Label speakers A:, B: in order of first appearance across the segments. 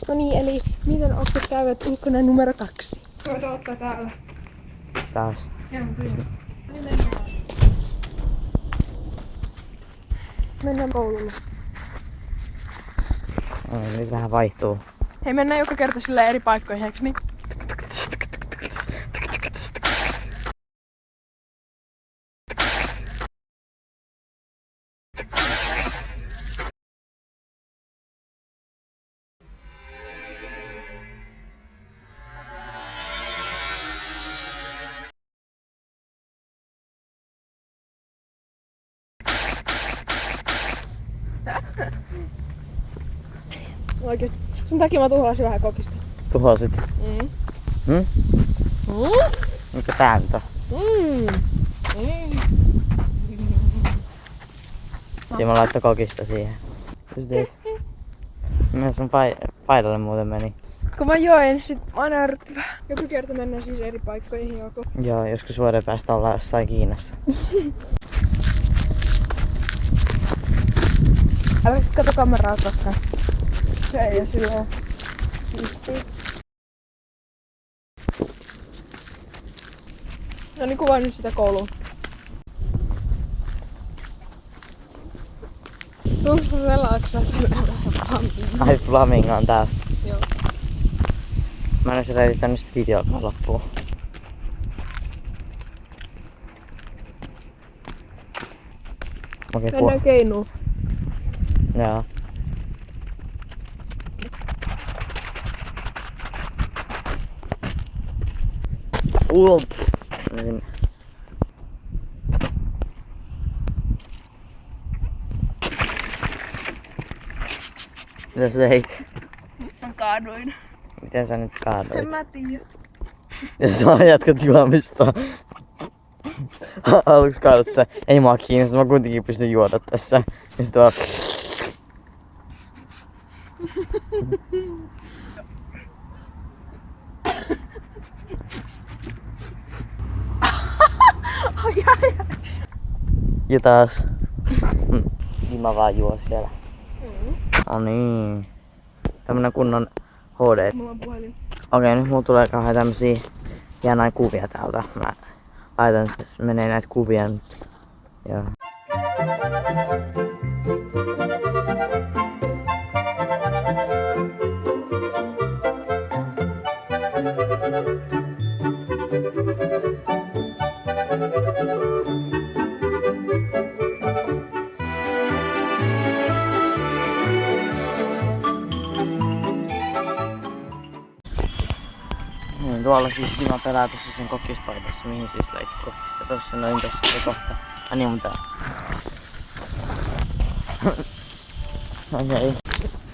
A: No niin, eli miten opit käyvät ulkona numero 2? Voidaan ottaa täällä.
B: Taas.
A: Joo, kyllä. Mennään koululle.
B: No, nyt vähän vaihtuu.
A: Hei, mennään joka kerta sillä eri paikkoihin, eiks niin? Oikeesti. Sun takia mä tuhlasin vähän kokista.
B: Tuhosit.
A: Mm.
B: Mikä tää nyt on? Timo laittoi kokista siihen. Mitä sun paidalle muuten meni?
A: Kun mä join, sit mä aina ärrytti vähän. Joku kerta mennään siis eri paikkoihin joko.
B: Joo, joskus vuoden päästä ollaan jossain Kiinassa.
A: Älä sit kato kameraa koskaan. Se ei oo silleen. No niin, kuvaa nyt sitä koulua. Tuossa relaxaa tällä.
B: Ai Flamingo on taas.
A: Joo.
B: Mä en ois reedittänyt sitä videokaan loppuun. Okei,
A: Mennään Keinuun.
B: Joo. Mitä sä teit?
A: Mä kaaduin.
B: Miten sä nyt kaadoit?
A: En mä tiedä.
B: Jos sä jatkat juomista. Aluksi kaadot sitä. Ei mua kiinnosta, mä kuitenkin pystyn juoda tässä. Ja sit vaan... Ja taas. Niin mä vaan juon siellä. No niin. Tämmönen kunnon HD.
A: Mulla on puhelin.
B: Okei, nyt mulla tulee kauhean tämmösiä hienoja kuvia täältä. Mä laitan, menee näitä kuvia nyt. Joo. Niin, tuolla siis Dima pelaa tossa sen kokispaikassa, mihin siis läikki kokista. Tossa noin tossa se kohta. Niin mutta... Okei.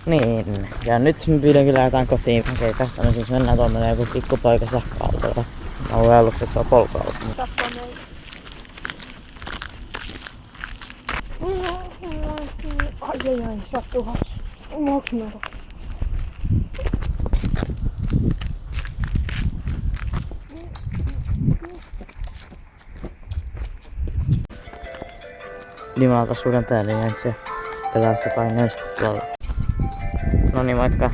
B: Niin, ja nyt me pyydän kyllä jotain kotiin. Okei, tästä me siis mennään tuonne joku pikkupoika sähköautolla. Mä luulen aluksi, että se on polkuauto.
A: Ai, sattuu has. Onko
B: Dima alkaa suuren päälle ja nyt se pelaa sitä paineesta tuolla. Noniin moikka.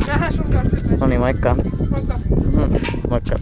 A: Nähdään sun kanssa.
B: Noniin moikka.
A: Moikka.
B: Moikka.